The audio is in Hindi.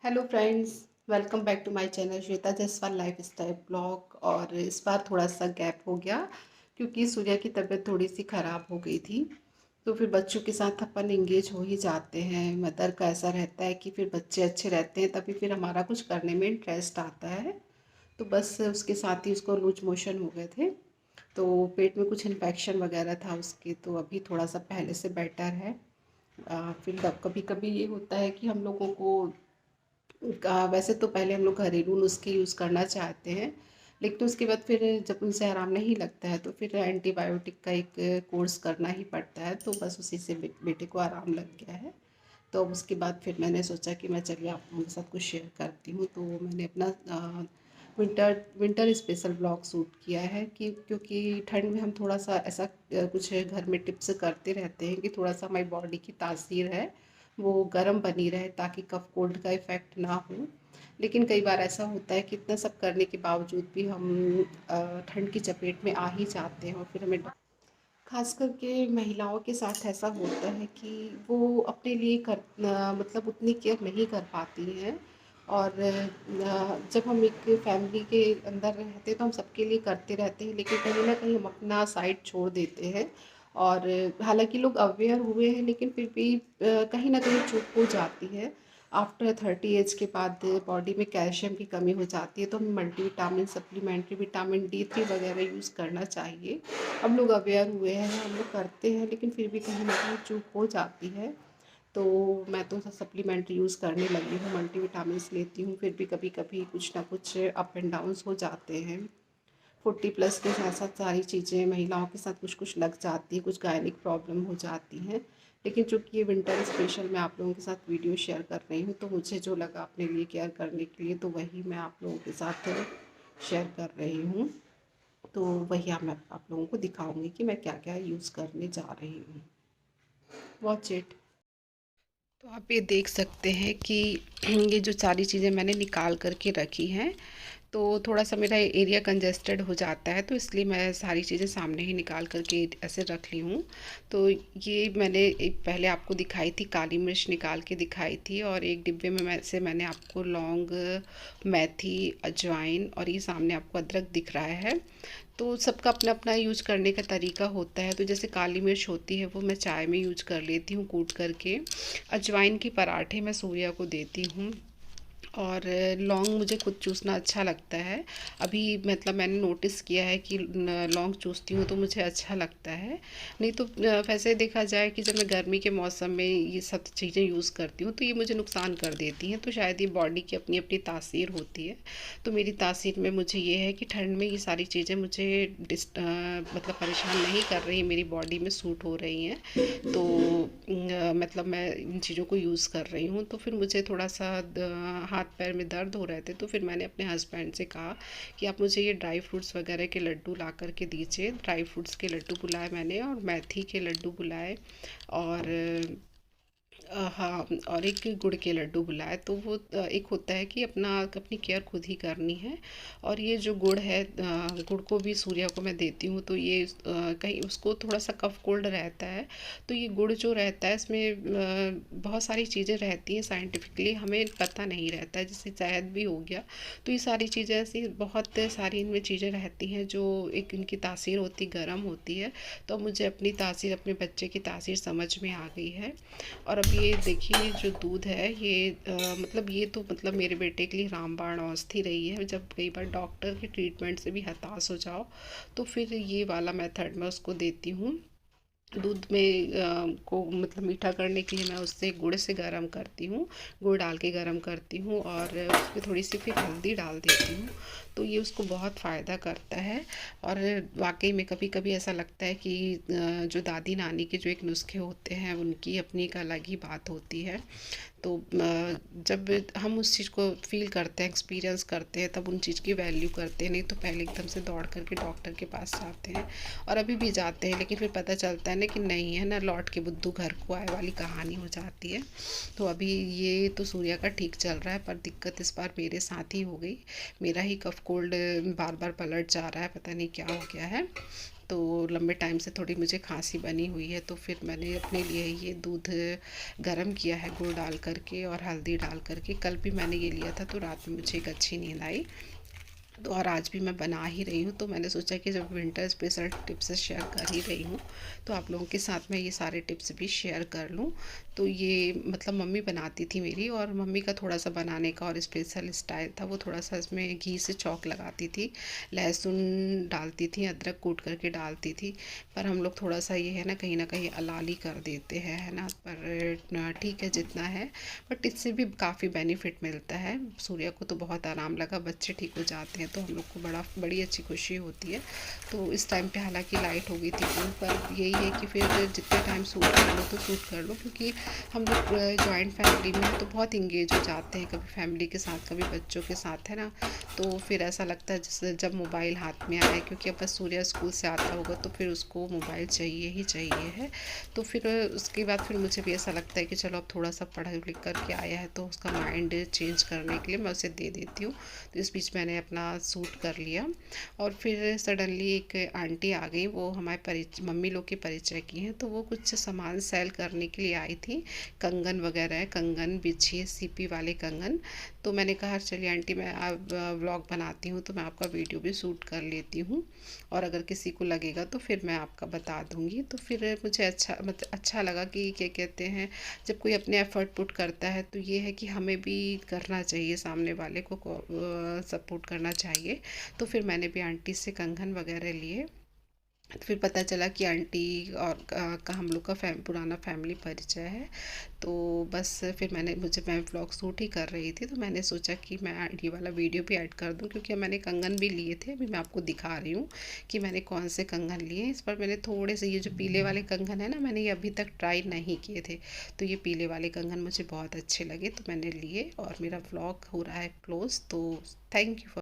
Hello friends, welcome back to my channel Shweta Jaswal lifestyle blog. और इस बार थोड़ा सा गैप हो गया क्योंकि सूर्या की तबीयत थोड़ी सी ख़राब हो गई थी। तो फिर बच्चों के साथ अपन इंगेज हो ही जाते हैं। मदर का ऐसा रहता है कि फिर बच्चे अच्छे रहते हैं तभी फिर हमारा कुछ करने में इंटरेस्ट आता है। तो बस उसके साथ ही उसको लूज मोशन हो गए थे। तो पेट में कुछ इन्फेक्शन वगैरह था उसके, तो अभी थोड़ा सा पहले से बेटर है। फिर कभी कभी ये होता है कि हम लोगों को वैसे तो पहले हम लोग घरेलू नुस्खे यूज़ करना चाहते हैं, लेकिन उसके बाद फिर जब उनसे आराम नहीं लगता है तो फिर एंटीबायोटिक का एक कोर्स करना ही पड़ता है। तो बस उसी से बेटे को आराम लग गया है। तो अब उसके बाद फिर मैंने सोचा कि मैं चलिए आप लोगों के साथ कुछ शेयर करती हूँ। तो मैंने अपना विंटर स्पेशल ब्लॉग शूट किया है कि क्योंकि ठंड में हम थोड़ा सा ऐसा कुछ घर में टिप्स करते रहते हैं कि थोड़ा सा हमारी बॉडी की तासीर है वो गर्म बनी रहे ताकि कफ कोल्ड का इफ़ेक्ट ना हो। लेकिन कई बार ऐसा होता है कि इतना सब करने के बावजूद भी हम ठंड की चपेट में आ ही जाते हैं और फिर हमें खास करके महिलाओं के साथ ऐसा होता है कि वो अपने लिए मतलब उतनी केयर नहीं कर पाती हैं। और जब हम एक फैमिली के अंदर रहते हैं तो हम सबके लिए करते रहते हैं, लेकिन कहीं ना कहीं हम अपना साइड छोड़ देते हैं। और हालांकि लोग अवेयर हुए हैं लेकिन फिर भी कहीं ना कहीं चूक हो जाती है। आफ्टर 30 एज के बाद बॉडी में कैल्शियम की कमी हो जाती है, तो हमें मल्टीविटामिन सप्लीमेंट्री विटामिन D3 वगैरह यूज़ करना चाहिए। हम लोग अवेयर हुए हैं, हम लोग करते हैं, लेकिन फिर भी कहीं ना कहीं चूक हो जाती है। तो मैं तो सप्लीमेंट यूज़ करने लगी हूँ, मल्टीविटामिन्स लेती हूँ, फिर भी कभी कभी कुछ ना कुछ अप एंड डाउन्स हो जाते हैं। 40+ के साथ साथ सारी चीज़ें महिलाओं के साथ कुछ कुछ लग जाती है, कुछ गायनिक प्रॉब्लम हो जाती हैं। लेकिन चूँकि ये विंटर स्पेशल मैं आप लोगों के साथ वीडियो शेयर कर रही हूँ, तो मुझे जो लगा अपने लिए केयर करने के लिए तो वही मैं आप लोगों के साथ शेयर कर रही हूँ। तो वही मैं आप लोगों को दिखाऊंगी कि मैं क्या क्या यूज़ करने जा रही हूँ। Watch it. तो आप ये देख सकते हैं कि ये जो सारी चीज़ें मैंने निकाल करके रखी हैं, तो थोड़ा सा मेरा एरिया कंजेस्टेड हो जाता है तो इसलिए मैं सारी चीज़ें सामने ही निकाल करके ऐसे रख ली हूँ। तो ये मैंने एक पहले आपको दिखाई थी, काली मिर्च निकाल के दिखाई थी, और एक डिब्बे में मैंने आपको लौंग, मेथी, अजवाइन और ये सामने आपको अदरक दिख रहा है। तो सबका अपना अपना यूज़ करने का तरीका होता है। तो जैसे काली मिर्च होती है वो मैं चाय में यूज कर लेती हूँ कूट करके। अजवाइन की पराठे मैं सूर्या को देती हूँ। और लौंग मुझे खुद चूसना अच्छा लगता है। अभी मतलब मैंने नोटिस किया है कि लौंग चूसती हूँ तो मुझे अच्छा लगता है। नहीं तो वैसे देखा जाए कि जब मैं गर्मी के मौसम में ये सब चीज़ें यूज़ करती हूँ तो ये मुझे नुकसान कर देती हैं। तो शायद ये बॉडी की अपनी अपनी तासीर होती है। तो मेरी तासीर में मुझे ये है कि ठंड में ये सारी चीज़ें मुझे मतलब परेशान नहीं कर रही, मेरी बॉडी में सूट हो रही हैं। तो मतलब मैं इन चीज़ों को यूज़ कर रही हूँ। तो फिर मुझे थोड़ा सा हाथ पैर में दर्द हो रहे थे तो फिर मैंने अपने हस्बैंड से कहा कि आप मुझे ये ड्राई फ्रूट्स वगैरह के लड्डू ला करके दीजिए। ड्राई फ्रूट्स के लड्डू बुलाए मैंने और मेथी के लड्डू बुलाए, और हाँ, और एक गुड़ के लड्डू बुलाए। तो वो एक होता है कि अपनी केयर खुद ही करनी है। और ये जो गुड़ है, गुड़ को भी सूर्या को मैं देती हूँ तो ये कहीं उसको थोड़ा सा कफ कोल्ड रहता है। तो ये गुड़ जो रहता है इसमें बहुत सारी चीज़ें रहती हैं, साइंटिफिकली हमें पता नहीं रहता है, जैसे शहद भी हो गया। तो ये सारी चीज़ें ऐसी बहुत सारी इनमें चीज़ें रहती हैं जो एक इनकी तासीर होती गर्म होती है। तो मुझे अपनी तासीर, अपने बच्चे की तासीर समझ में आ गई है। और अब ये देखिए जो दूध है ये मतलब ये तो मतलब मेरे बेटे के लिए रामबाण औषधि रही है। जब कई बार डॉक्टर के ट्रीटमेंट से भी हताश हो जाओ तो फिर ये वाला मेथड मैं उसको देती हूँ। दूध में को मतलब मीठा करने के लिए मैं उससे गुड़ से गर्म करती हूँ, गुड़ डाल के गर्म करती हूँ और उसमें थोड़ी सी फिर हल्दी डाल देती हूँ। तो ये उसको बहुत फ़ायदा करता है। और वाकई में कभी कभी ऐसा लगता है कि जो दादी नानी के जो एक नुस्खे होते हैं उनकी अपनी एक अलग ही बात होती है। तो जब हम उस चीज़ को फ़ील करते हैं, एक्सपीरियंस करते हैं, तब उन चीज़ की वैल्यू करते हैं। नहीं तो पहले एकदम से दौड़ करके डॉक्टर के पास जाते हैं, और अभी भी जाते हैं, लेकिन फिर पता चलता है ना कि नहीं है ना, लौट के बुद्धू घर को आए वाली कहानी हो जाती है। तो अभी ये तो सूर्या का ठीक चल रहा है, पर दिक्कत इस बार मेरे साथ ही हो गई। मेरा ही कफ कोल्ड बार बार पलट जा रहा है, पता नहीं क्या हो गया है। तो लंबे टाइम से थोड़ी मुझे खांसी बनी हुई है, तो फिर मैंने अपने लिए ये दूध गरम किया है गुड़ डाल करके और हल्दी डाल करके। कल भी मैंने ये लिया था तो रात में मुझे एक अच्छी नींद आई। तो और आज भी मैं बना ही रही हूँ, तो मैंने सोचा कि जब विंटर स्पेशल टिप्स शेयर कर ही रही हूँ तो आप लोगों के साथ मैं ये सारे टिप्स भी शेयर कर लूँ। तो ये मतलब मम्मी बनाती थी मेरी, और मम्मी का थोड़ा सा बनाने का और स्पेशल स्टाइल था, वो थोड़ा सा इसमें घी से चौक लगाती थी, लहसुन डालती थी, अदरक कूट करके डालती थी। पर हम लोग थोड़ा सा ये है ना कहीं अलाली कर देते हैं, है ना। पर ठीक है जितना है, बट इससे भी काफ़ी बेनिफिट मिलता है। सूर्या को तो बहुत आराम लगा, बच्चे ठीक हो जाते हैं तो हम लोग को बड़ी अच्छी खुशी होती है। तो इस टाइम पे हालांकि लाइट हो गई थी फोन पर, यही है कि फिर जितने टाइम शूट कर लो तो शूट कर लो, क्योंकि हम लोग जॉइंट फैमिली में हैं तो बहुत इंगेज हो जाते हैं, कभी फैमिली के साथ कभी बच्चों के साथ, है ना। तो फिर ऐसा लगता है जैसे जब मोबाइल हाथ में आए, क्योंकि अब बस सूर्या स्कूल से आता होगा तो फिर उसको मोबाइल चाहिए ही चाहिए है। तो फिर उसके बाद फिर मुझे भी ऐसा लगता है कि चलो अब थोड़ा सा पढ़ लिख करके आया है तो उसका माइंड चेंज करने के लिए मैं उसे दे देती हूँ। तो इस बीच मैंने अपना सूट कर लिया, और फिर सडनली एक आंटी आ गई, वो हमारे परिचय मम्मी लोग के परिचय की हैं, तो वो कुछ सामान सेल करने के लिए आई थी। कंगन वगैरह है, कंगन बिछिए सीपी वाले कंगन। तो मैंने कहा चलिए आंटी मैं अब व्लॉग बनाती हूँ तो मैं आपका वीडियो भी शूट कर लेती हूँ, और अगर किसी को लगेगा तो फिर मैं आपका बता दूँगी। तो फिर मुझे अच्छा लगा कि क्या कहते हैं, जब कोई अपने एफ़र्ट पुट करता है तो ये है कि हमें भी करना चाहिए, सामने वाले को सपोर्ट करना चाहिए। तो फिर मैंने भी आंटी से कंगन वगैरह लिए। तो फिर पता चला कि आंटी और का हम लोग का पुराना फैमिली परिचय है। तो बस फिर मैं व्लॉग शूट ही कर रही थी तो मैंने सोचा कि मैं ये वाला वीडियो भी ऐड कर दूं, क्योंकि मैंने कंगन भी लिए थे। अभी मैं आपको दिखा रही हूँ कि मैंने कौन से कंगन लिए। इस पर मैंने थोड़े से ये जो पीले वाले कंगन है ना, मैंने ये अभी तक ट्राई नहीं किए थे, तो ये पीले वाले कंगन मुझे बहुत अच्छे लगे तो मैंने लिए। और मेरा व्लॉग हो रहा है क्लोज, तो थैंक यू फॉर